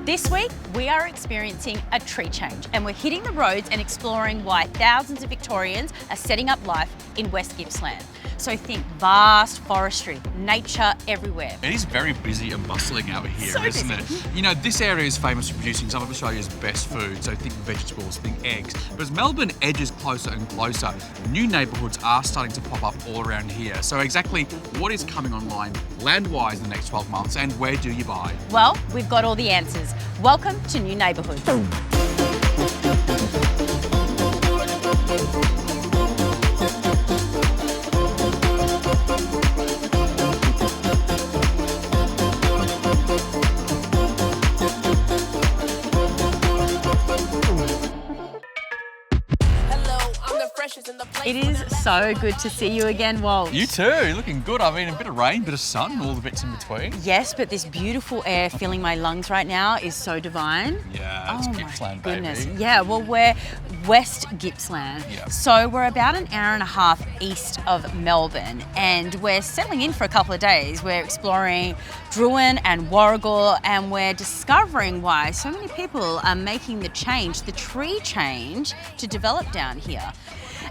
This week, we are experiencing a tree change and we're hitting the roads and exploring why thousands of Victorians are setting up life in West Gippsland. So think vast forestry, nature everywhere. It is very busy and bustling out here, So isn't busy. it? You know, this area is famous for producing some of Australia's best food, so think vegetables, think eggs. But as Melbourne edges closer and closer, new neighbourhoods are starting to pop up all around here. So exactly what is coming online land-wise in the next 12 months and where do you buy? Well, we've got all the answers. Welcome to New Neighbourhoods. It is so good to see you again, Walt. You too, you're looking good. I mean, a bit of rain, bit of sun, all the bits in between. Yes, but this beautiful air filling my lungs right now is so divine. Yeah, it's Gippsland, baby. Goodness. Yeah, well, we're West Gippsland. Yeah. So we're about an hour and a half east of Melbourne and we're settling in for a couple of days. We're exploring Drouin and Warragul and we're discovering why so many people are making the change, the tree change, to develop down here.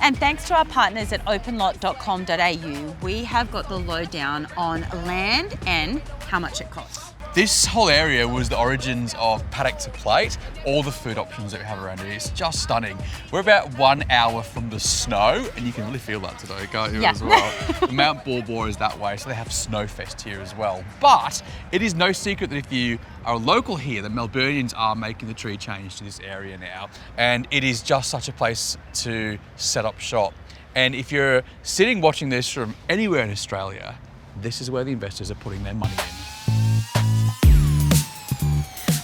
And thanks to our partners at OpenLot.com.au, we have got the lowdown on land and how much it costs. This whole area was the origins of paddock to plate, all the food options that we have around here. It's just stunning. We're about 1 hour from the snow, and you can really feel that today, can't you, as well? Mount Baw is that way, so they have Snowfest here as well. But it is no secret that if you are a local here, the Melburnians are making the tree change to this area now, and it is just such a place to set up shop. And if you're sitting watching this from anywhere in Australia, this is where the investors are putting their money in.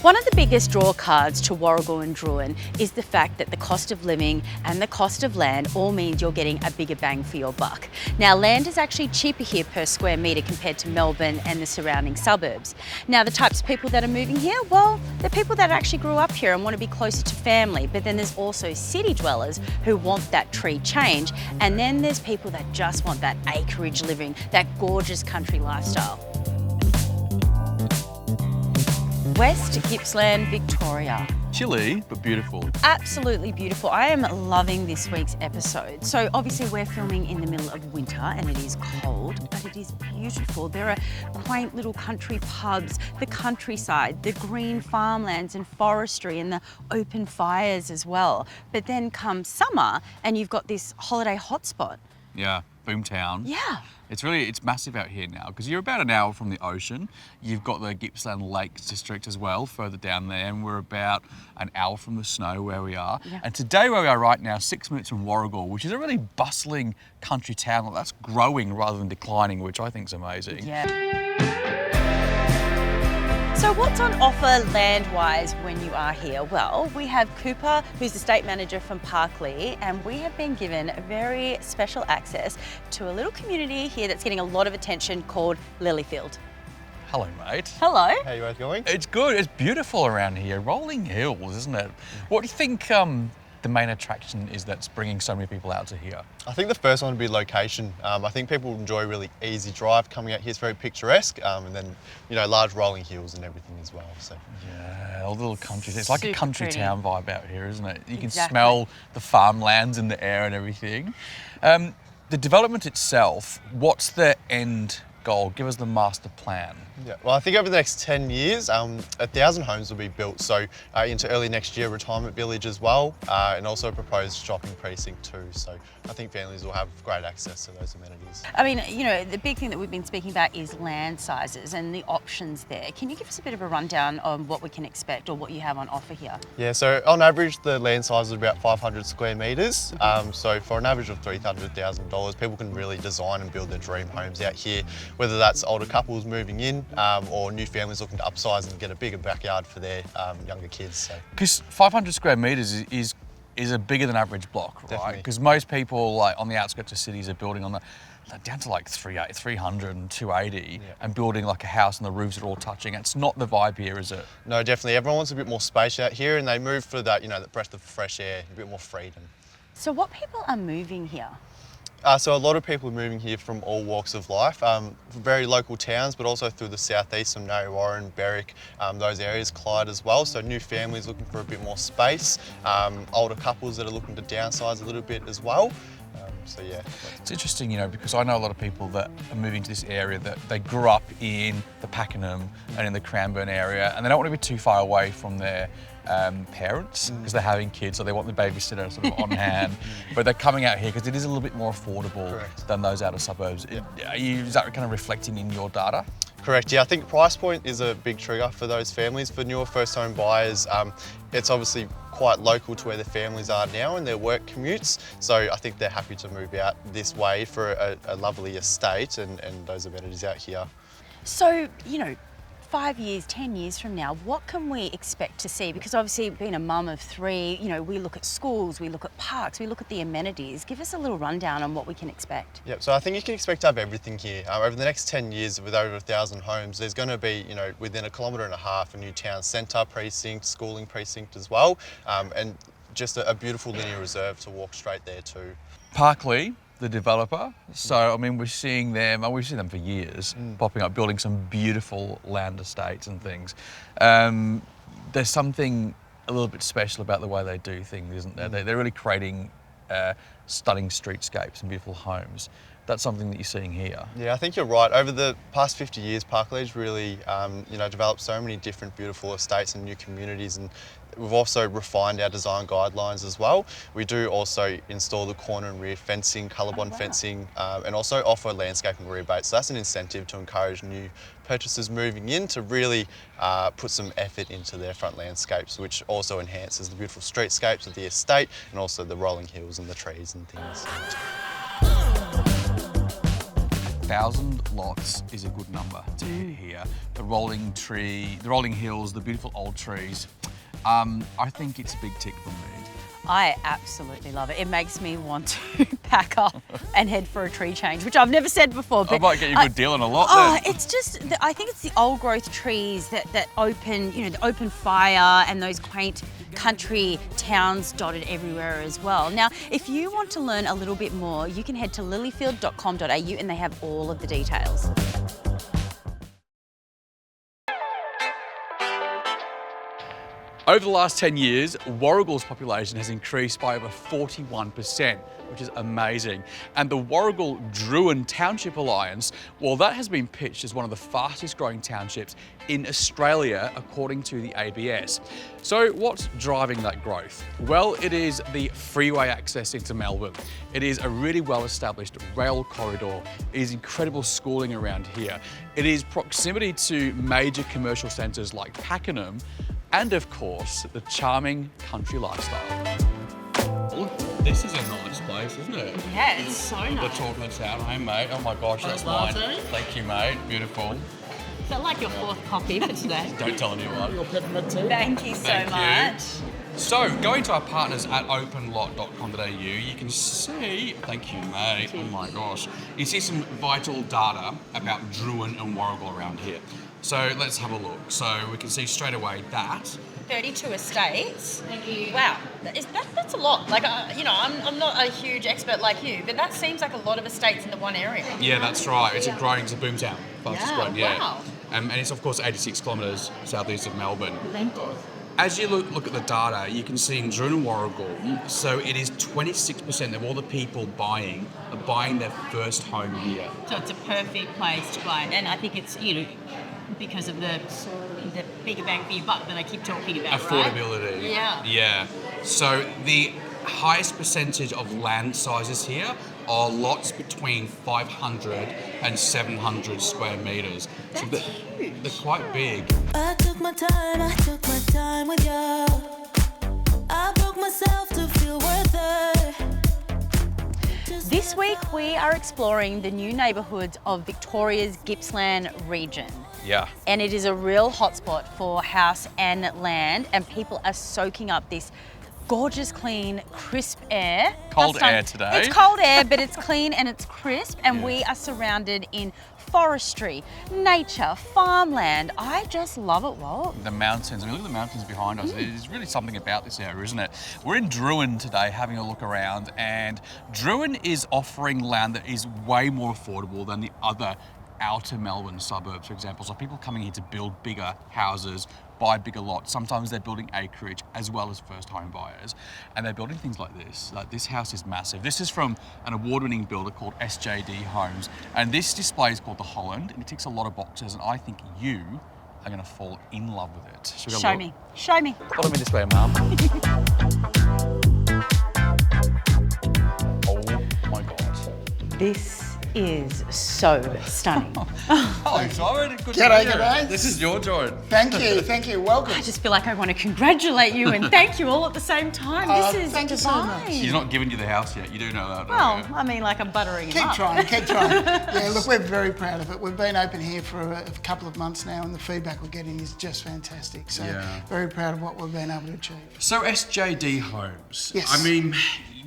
One of the biggest draw cards to Warragul and Drouin is the fact that the cost of living and the cost of land all means you're getting a bigger bang for your buck. Now, land is actually cheaper here per square metre compared to Melbourne and the surrounding suburbs. Now, the types of people that are moving here, well, they're people that actually grew up here and want to be closer to family, but then there's also city dwellers who want that tree change, and then there's people that just want that acreage living, that gorgeous country lifestyle. West Gippsland, Victoria. Chilly, but beautiful. Absolutely beautiful. I am loving this week's episode. So obviously we're filming in the middle of winter and it is cold, but it is beautiful. There are quaint little country pubs, the countryside, the green farmlands and forestry and the open fires as well. But then comes summer and you've got this holiday hotspot. Yeah, Boomtown. Yeah. It's massive out here now because you're about an hour from the ocean. You've got the Gippsland Lakes district as well, further down there, and we're about an hour from the snow where we are. Yeah. And today where we are right now, 6 minutes from Warragul, which is a really bustling country town that's growing rather than declining, which I think is amazing. Yeah. So what's on offer land-wise when you are here? Well, we have Cooper, who's the state manager from Parklea, and we have been given very special access to a little community here that's getting a lot of attention called Lillifield. Hello, mate. Hello. How you guys going? It's good. It's beautiful around here. Rolling hills, isn't it? What do you think the main attraction is that's bringing so many people out to here? I think the first one would be location. I think people enjoy really easy drive coming out here. It's very picturesque, and then large rolling hills and everything as well. So yeah, all the little countries. It's like a Super country pretty. town vibe out here, isn't it? You can Exactly. smell the farmlands in the air and everything. The development itself. What's the end goal? Give us the master plan. yeah, well, I think over the next 10 years, 1,000 homes will be built. So into early next year, retirement village as well, and also a proposed shopping precinct too. So I think families will have great access to those amenities. I mean, the big thing that we've been speaking about is land sizes and the options there. Can you give us a bit of a rundown on what we can expect or what you have on offer here? Yeah, so on average, the land size is about 500 square metres. So for an average of $300,000, people can really design and build their dream homes out here, whether that's older couples moving in or new families looking to upsize and get a bigger backyard for their younger kids. Because 500 square metres is a bigger than average block, right? Definitely. Because most people like on the outskirts of cities are building on down to like 300 and 280 and building like a house and the roofs are all touching. It's not the vibe here, is it? No, definitely. Everyone wants a bit more space out here and they move for that, that breath of fresh air, a bit more freedom. So what people are moving here? So a lot of people are moving here from all walks of life, very local towns, but also through the southeast from Warragul, Berwick, those areas, Clyde as well. So new families looking for a bit more space, older couples that are looking to downsize a little bit as well. So yeah. It's interesting, you know, because I know a lot of people that are moving to this area that they grew up in the Pakenham and in the Cranbourne area, and they don't want to be too far away from their parents because they're having kids, so they want the babysitter sort of on hand. But they're coming out here because it is a little bit more affordable than those outer suburbs. Is that kind of reflecting in your data? Correct, yeah. I think price point is a big trigger for those families. For newer first home buyers, it's obviously quite local to where their families are now and their work commutes. So I think they're happy to move out this way for a lovely estate and those amenities out here. So, you know, 5 years, 10 years from now, what can we expect to see? Because obviously being a mum of 3, you know, we look at schools, we look at parks, we look at the amenities. Give us a little rundown on what we can expect. Yep, so I think you can expect to have everything here. Over the next 10 years with over 1,000 homes, there's going to be, you know, within 1.5 kilometres, a new town centre precinct, schooling precinct as well, and just a beautiful linear reserve to walk straight there too. Parkley, the developer. So, I mean, we've seen them for years, popping up, building some beautiful land estates and things. There's something a little bit special about the way they do things, isn't there? They're really creating stunning streetscapes and beautiful homes. That's something that you're seeing here. Yeah, I think you're right. Over the past 50 years, Parkley's really, you know, developed so many different beautiful estates and new communities, and we've also refined our design guidelines as well. We do also install the corner and rear fencing, colour-bond fencing, and also offer landscaping rebates. So that's an incentive to encourage new purchasers moving in to really put some effort into their front landscapes, which also enhances the beautiful streetscapes of the estate and also the rolling hills and the trees and things. 1,000 lots is a good number to hit here. The rolling hills, the beautiful old trees. I think it's a big tick for me. I absolutely love it. It makes me want to pack up and head for a tree change, which I've never said before. But I might get you a good deal on a lot then. It's just, I think it's the old growth trees that open, you know, the open fire and those quaint country towns dotted everywhere as well. Now, if you want to learn a little bit more, you can head to Lillifield.com.au and they have all of the details. Over the last 10 years, Warragul's population has increased by over 41%, which is amazing. And the Warragul Drouin Township Alliance, well, that has been pitched as one of the fastest growing townships in Australia, according to the ABS. So what's driving that growth? Well, it is the freeway access into Melbourne. It is a really well-established rail corridor. It is incredible schooling around here. It is proximity to major commercial centres like Pakenham, and of course, the charming country lifestyle. This is a nice place, isn't it? Yeah, it's so nice. The chocolate townhome, mate. Oh my gosh, that's mine. Thank you, mate. Beautiful. Is that like your 4th copy for today? Don't tell anyone. Your peppermint tea. Thank you so much. So, going to our partners at OpenLot.com.au, you can see, thank you mate, oh my gosh, you see some vital data about Drouin and Warragul around here. So let's have a look. So we can see straight away that 32 estates. Thank you. Wow, that's a lot. Like, you know, I'm not a huge expert like you, but that seems like a lot of estates in the one area. Yeah, that's right. It's a boomtown, fastest growing. Yeah. Wow. And it's of course 86 kilometres southeast of Melbourne. As you look at the data, you can see in Drouin and Warragul, so it is 26% of all the people buying their first home here. So it's a perfect place to buy, and I think it's, you know, because of the bigger bang for your buck that I keep talking about, affordability. Right? Yeah. Yeah. So the highest percentage of land sizes here are lots between 500 and 700 square metres. So they're quite big. I took my time with you. I broke myself to feel worth it. This week we are exploring the new neighbourhoods of Victoria's Gippsland region. Yeah. And it is a real hotspot for house and land, and people are soaking up this gorgeous, clean, crisp air. Cold air today. It's cold air, but it's clean and it's crisp, and we are surrounded in forestry, nature, farmland. I just love it, Walt. The mountains, I mean, look at the mountains behind us. There's really something about this area, isn't it? We're in Drouin today having a look around, and Drouin is offering land that is way more affordable than the other outer Melbourne suburbs, for example. So people coming here to build bigger houses, buy bigger lots. Sometimes they're building acreage as well as first home buyers. And they're building things like this. Like, this house is massive. This is from an award-winning builder called SJD Homes. And this display is called the Holland, and it ticks a lot of boxes. And I think you are going to fall in love with it. Should we go Show look? me. Show me. Follow me this way, Mum. Oh my God. This is so stunning. Hello, Simon. Good to G'day, see you. g'day. This is your joint. Thank you, welcome. I just feel like I want to congratulate you and thank you all at the same time. This is thank you so divine. much. He's not giving you the house yet. You do know that, Well, don't you? I mean, like I'm buttering him Keep up. trying. Yeah, look, we're very proud of it. We've been open here for a couple of months now, and the feedback we're getting is just fantastic. So Yeah. very proud of what we've been able to achieve. So SJD Homes. Yes. I mean,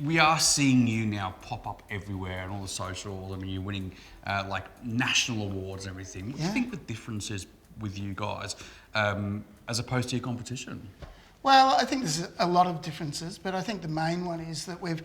we are seeing you now pop up everywhere and all the socials. I mean, you're winning like national awards and everything. What do you Yeah. think the difference is with you guys as opposed to your competition? Well, I think there's a lot of differences, but I think the main one is that we've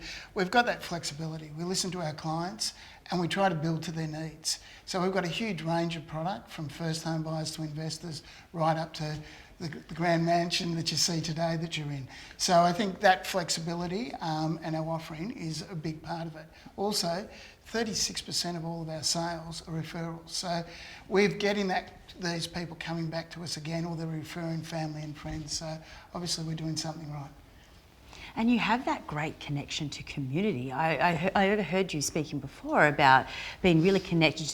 got that flexibility. We listen to our clients and we try to build to their needs. So we've got a huge range of product, from first home buyers to investors, right up to the grand mansion that you see today that you're in. So I think that flexibility and our offering is a big part of it. Also, 36% of all of our sales are referrals. So we're getting these people coming back to us again, or they're referring family and friends. So obviously we're doing something right. And you have that great connection to community. I heard you speaking before about being really connected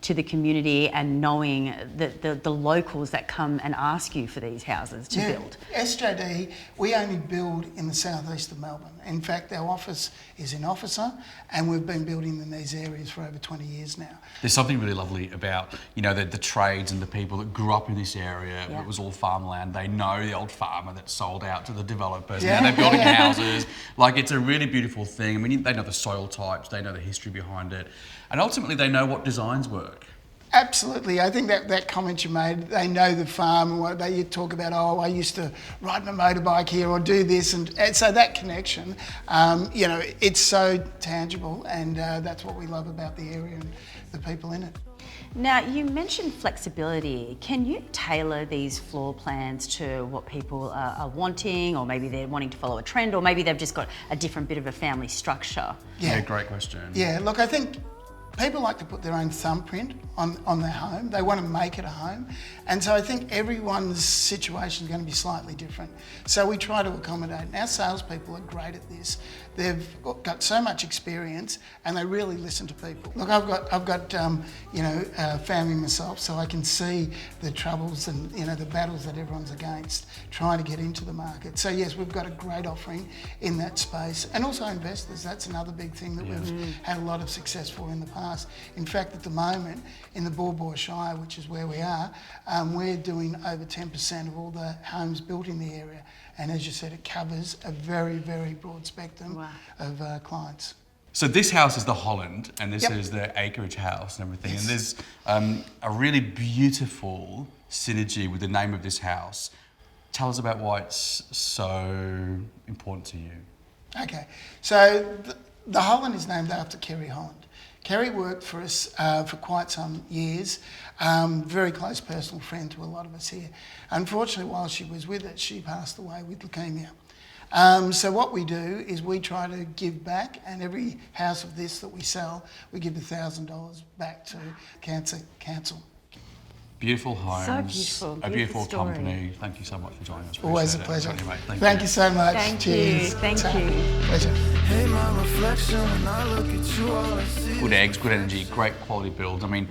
to the community and knowing the locals that come and ask you for these houses to build. SJD, we only build in the southeast of Melbourne. In fact, our office is in Officer, and we've been building in these areas for over 20 years now. There's something really lovely about, you know, the trades and the people that grew up in this area. Yeah. It was all farmland. They know the old farmer that sold out to the developers. Yeah. Now they're building houses. Like, it's a really beautiful thing. I mean, they know the soil types, they know the history behind it, and ultimately they know what designs work. Absolutely. I think that comment you made, they know the farm and what you talk about, oh, I used to ride my motorbike here or do this. And so that connection, you know, it's so tangible, and that's what we love about the area and the people in it. Now, you mentioned flexibility. Can you tailor these floor plans to what people are wanting, or maybe they're wanting to follow a trend, or maybe they've just got a different bit of a family structure? Yeah, great question. Yeah, look, I think people like to put their own thumbprint on their home. They want to make it a home. And so I think everyone's situation is going to be slightly different. So we try to accommodate. And our salespeople are great at this. They've got so much experience and they really listen to people. Look, I've got you know, family myself, so I can see the troubles and, you know, the battles that everyone's against trying to get into the market. So yes, we've got a great offering in that space. And also investors, that's another big thing that we've had a lot of success for in the past. In fact, at the moment, in the Bawbaw Shire, which is where we are, we're doing over 10% of all the homes built in the area. And as you said, it covers a very, very broad spectrum of clients. So this house is the Holland, and this Yep. is the acreage house and everything. Yes. And there's a really beautiful synergy with the name of this house. Tell us about why it's so important to you. Okay, so the Holland is named after Kerry Holland. Kerry worked for us for quite some years, very close personal friend to a lot of us here. Unfortunately, while she was with us, she passed away with leukaemia. So what we do is we try to give back, and every house of this that we sell, we give $1,000 back to Cancer Council. Beautiful homes, So beautiful, a beautiful beautiful story. company. Thank you so much for joining us. Always a Appreciate pleasure. it. Anyway, Thank you so much. Thank Cheers. you, thank Ta. you. Pleasure. Hey, my reflection, when I look at you, all I see Good eggs, good energy, great quality builds. I mean,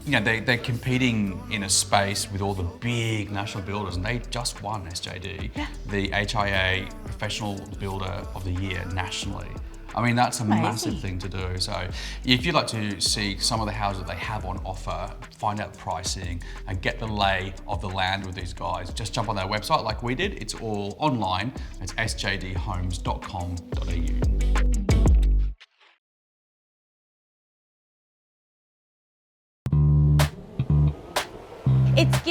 you know, they're competing in a space with all the big national builders, and they just won SJD, the HIA Professional Builder of the Year nationally. I mean, that's a massive thing to do. So if you'd like to see some of the houses that they have on offer, find out the pricing and get the lay of the land with these guys, just jump on their website like we did. It's all online. It's sjdhomes.com.au.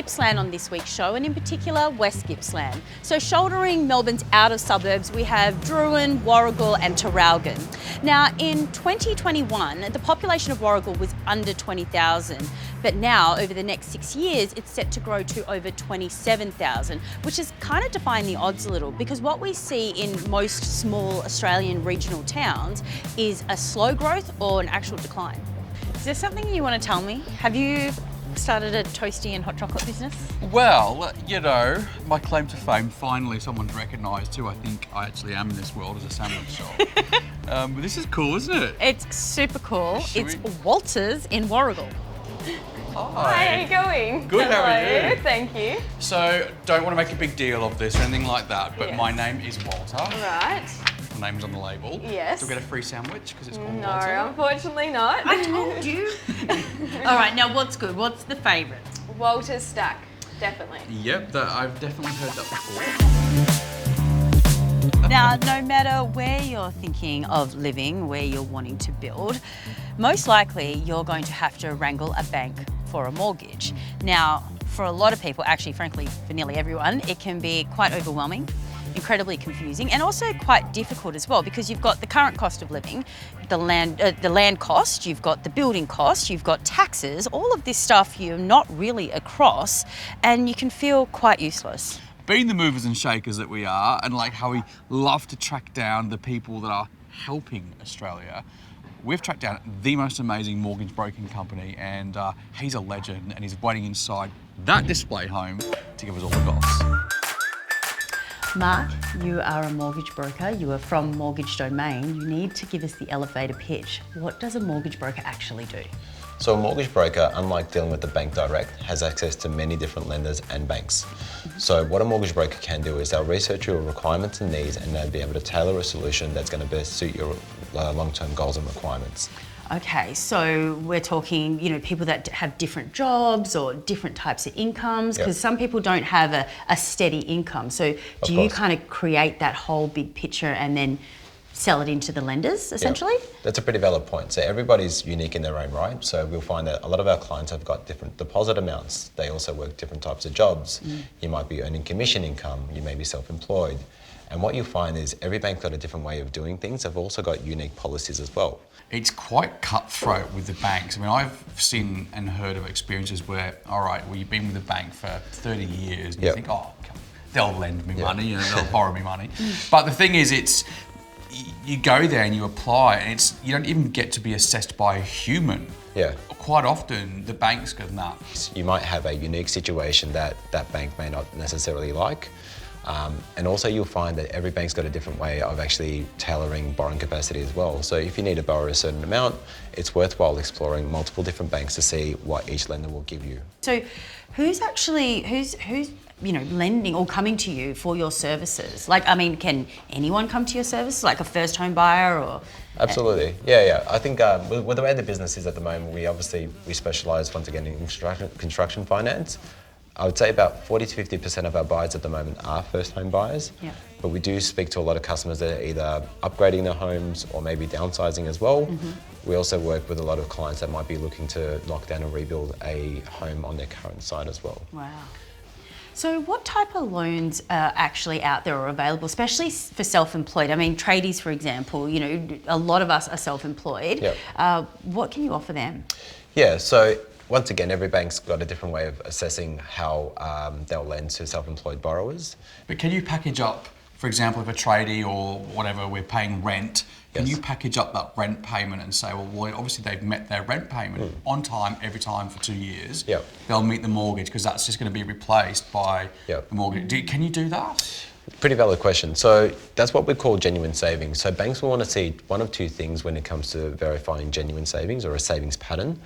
Gippsland on this week's show, and in particular West Gippsland. So shouldering Melbourne's outer suburbs, we have Drouin, Warragul and Traralgon. Now in 2021, the population of Warragul was under 20,000, but now over the next 6 years, it's set to grow to over 27,000, which is kind of defying the odds a little, because what we see in most small Australian regional towns is a slow growth or an actual decline. Is there something you want to tell me? Have you started a toasty and hot chocolate business? Well, you know, my claim to fame, finally someone's recognised who I think I actually am in this world as a sandwich shop. But this is cool, isn't it? It's super cool. It's Walters in Warragul. Hi, how are you going? Good, how are Hello, you? thank you. So, don't want to make a big deal of this or anything like that, but Yes. my name is Walter. Right. My name's on the label. Yes. Do I get a free sandwich because it's called No, Walter? unfortunately not. I told you. All right, now what's good? What's the favourite? Walter's stack, definitely. Yep, I've definitely heard that before. Now, no matter where you're thinking of living, where you're wanting to build, most likely you're going to have to wrangle a bank for a mortgage. Now, for a lot of people, actually, frankly, for nearly everyone, it can be quite overwhelming, incredibly confusing, and also quite difficult as well, because you've got the current cost of living, the land cost, you've got the building cost, you've got taxes, all of this stuff you're not really across, and you can feel quite useless. Being the movers and shakers that we are, and like how we love to track down the people that are helping Australia, we've tracked down the most amazing mortgage broking company, and he's a legend, and he's waiting inside that display home to give us all the goss. Mark, you are a mortgage broker. You are from Mortgage Domain. You need to give us the elevator pitch. What does a mortgage broker actually do? So a mortgage broker, unlike dealing with the bank direct, has access to many different lenders and banks. So what a mortgage broker can do is they'll research your requirements and needs, and they'll be able to tailor a solution that's going to best suit your long-term goals and requirements. Okay, so we're talking, you know, people that have different jobs or different types of incomes, because some people don't have a steady income. So do you kind of create that whole big picture and then sell it into the lenders, essentially? Yeah, that's a pretty valid point. So everybody's unique in their own right. So we'll find that a lot of our clients have got different deposit amounts. They also work different types of jobs. You might be earning commission income. You may be self-employed. And what you'll find is every bank's got a different way of doing things. They've also got unique policies as well. It's quite cutthroat with the banks. I mean, I've seen and heard of experiences where, all right, well, you've been with the bank for 30 years, and you think, oh, they'll lend me money, you know, they'll borrow me money. But the thing is, you go there and you apply, and you don't even get to be assessed by a human. Yeah. Quite often, the banks go, nah. You might have a unique situation that that bank may not necessarily like. And also you'll find that every bank's got a different way of actually tailoring borrowing capacity as well. So if you need to borrow a certain amount, it's worthwhile exploring multiple different banks to see what each lender will give you. So who's you know, lending or coming to you for your services? Like, I mean, can anyone come to your services, like a first home buyer or? Absolutely, yeah. I think with the way the business is at the moment, we specialise once again in construction finance. I would say about 40 to 50% of our buyers at the moment are first home buyers, but we do speak to a lot of customers that are either upgrading their homes or maybe downsizing as well. We also work with a lot of clients that might be looking to knock down and rebuild a home on their current site as well. Wow. So what type of loans are actually out there or available, especially for self-employed? I mean, tradies, for example, you know, a lot of us are self-employed. What can you offer them? Yeah, so once again, every bank's got a different way of assessing how they'll lend to self-employed borrowers. But can you package up, for example, if a tradie or whatever, we're paying rent, can you package up that rent payment and say, well, obviously they've met their rent payment on time, every time for 2 years. They'll meet the mortgage because that's just going to be replaced by the mortgage. Can you do that? Pretty valid question. So that's what we call genuine savings. So banks will want to see one of two things when it comes to verifying genuine savings or a savings pattern.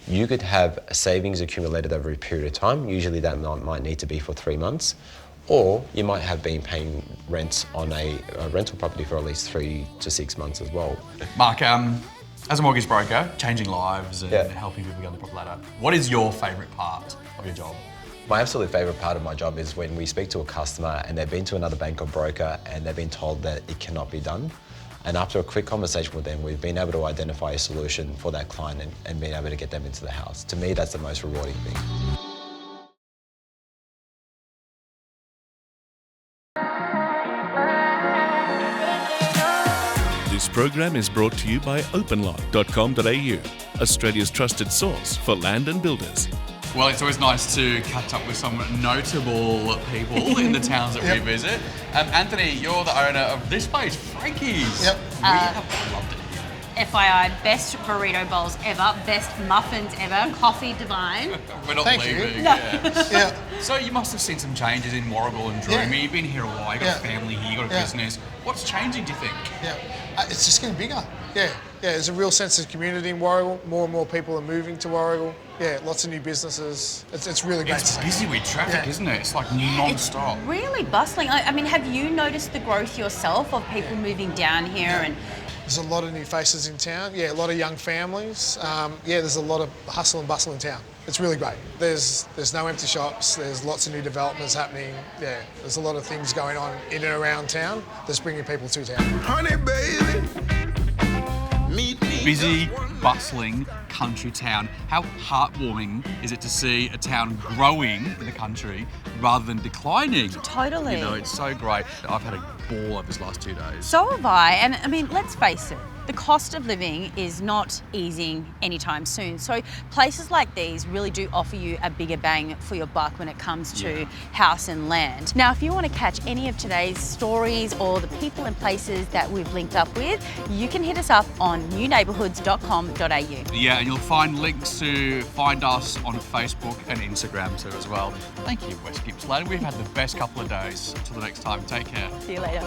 You could have a savings accumulated over a period of time. Usually that might need to be for 3 months. Or you might have been paying rent on a rental property for at least 3 to 6 months as well. Mark, as a mortgage broker, changing lives and helping people get on the proper ladder, what is your favourite part of your job? My absolute favourite part of my job is when we speak to a customer and they've been to another bank or broker and they've been told that it cannot be done. And after a quick conversation with them, we've been able to identify a solution for that client and been able to get them into the house. To me, that's the most rewarding thing. This program is brought to you by OpenLot.com.au, Australia's trusted source for land and builders. Well, it's always nice to catch up with some notable people in the towns that we visit. Anthony, you're the owner of this place, Frankie's. Yep. We have loved it here. FYI, best burrito bowls ever, best muffins ever, coffee divine. We're not Thank leaving. you. Yeah. So you must have seen some changes in Warragul and Drouin. Yeah. You've been here a while, you've got a family here, you've got a business. What's changing, do you think? Yeah, it's just getting bigger. Yeah, there's a real sense of community in Warragul. More and more people are moving to Warragul. Yeah, lots of new businesses. It's really great. It's busy with traffic, isn't it? It's like non-stop. It's really bustling. I mean, have you noticed the growth yourself of people moving down here? And there's a lot of new faces in town. Yeah, a lot of young families. There's a lot of hustle and bustle in town. It's really great. There's no empty shops. There's lots of new developments happening. Yeah, there's a lot of things going on in and around town that's bringing people to town. Honey, baby. Busy, bustling country town. How heartwarming is it to see a town growing in the country rather than declining? Totally. You know, it's so great. I've had a ball over these last 2 days. so have I. And I mean, let's face it, the cost of living is not easing anytime soon. So places like these really do offer you a bigger bang for your buck when it comes to house and land. Now, if you want to catch any of today's stories or the people and places that we've linked up with, you can hit us up on Neighbourhoods.com.au. Yeah, and you'll find links to find us on Facebook and Instagram too as well. Thank you, West Gippsland. We've had the best couple of days. Until the next time, take care. See you later.